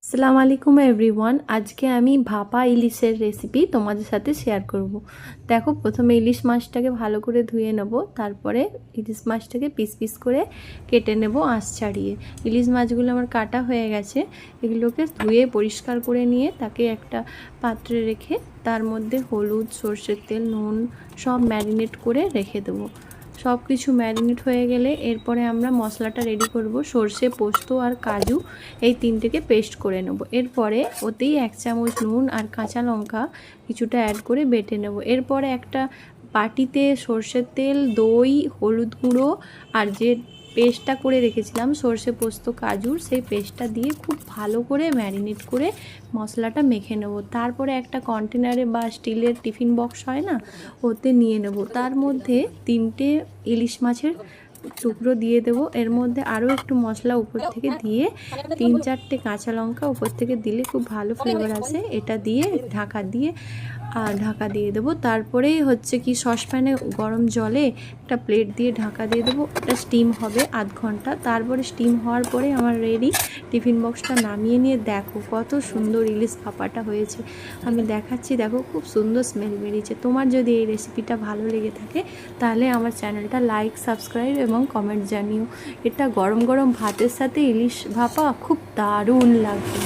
আসসালামু আলাইকুম এভরিওয়ান। আজকে আমি ভাপা ইলিশের রেসিপি তোমাদের সাথে শেয়ার করব। দেখো, প্রথমে ইলিশ মাছটাকে ভালো করে ধুয়ে নেব, তারপরে ইলিশ মাছটাকে পিস পিস করে কেটে নেব আঁশ ছাড়িয়ে। ইলিশ মাছগুলো আমার কাটা হয়ে গেছে, এগুলোকে ধুয়ে পরিষ্কার করে নিয়ে তাকে একটা পাত্রে রেখে তার মধ্যে হলুদ, সর্ষের তেল, নুন সব ম্যারিনেট করে রেখে দেবো। সব কিছু ম্যারিনেট হয়ে গেলে এরপরে আমরা মশলাটা রেডি করব। সর্ষে, পোস্ত আর কাজু এই তিনটেকে পেস্ট করে নেব। এরপরে ওতেই 1 চামচ নুন আর কাঁচা লঙ্কা কিছুটা অ্যাড করে বেটে নেব। এরপরে একটা বাটিতে সর্ষের তেল, দই, হলুদ গুঁড়ো আর যে পেস্টটা করে রেখেছিলাম সর্ষে, পোস্ত, কাজুর, সেই পেস্টটা দিয়ে খুব ভালো করে ম্যারিনেট করে মশলাটা মেখে নেব। তারপরে একটা কন্টেনারে বা স্টিলের টিফিন বক্স হয় না, ওতে নিয়ে নেব। তার মধ্যে 3টে ইলিশ মাছের টুকরো দিয়ে দেব। এর মধ্যে আরও একটু মশলা উপর থেকে দিয়ে 3-4টে কাঁচা লঙ্কা উপর থেকে দিলে খুব ভালো ফ্লেভার আসে। এটা দিয়ে ঢাকা দিয়ে দেবো। তারপরেই হচ্ছে কি সসপ্যানে গরম জলে একটা প্লেট দিয়ে ঢাকা দিয়ে দেবো। এটা স্টিম হবে আধ ঘন্টা। তারপরে স্টিম হওয়ার পরে আমার রেডি। টিফিন বক্সটা নামিয়ে নিয়ে দেখো কত সুন্দর ইলিশ ভাপাটা হয়েছে। আমি দেখাচ্ছি, দেখো খুব সুন্দর স্মেল বেরিয়েছে। তোমার যদি এই রেসিপিটা ভালো লেগে থাকে তাহলে আমার চ্যানেলটা লাইক, সাবস্ক্রাইব এবং কমেন্ট জানিও। এটা গরম গরম ভাতের সাথে ইলিশ ভাপা খুব দারুণ লাগবে।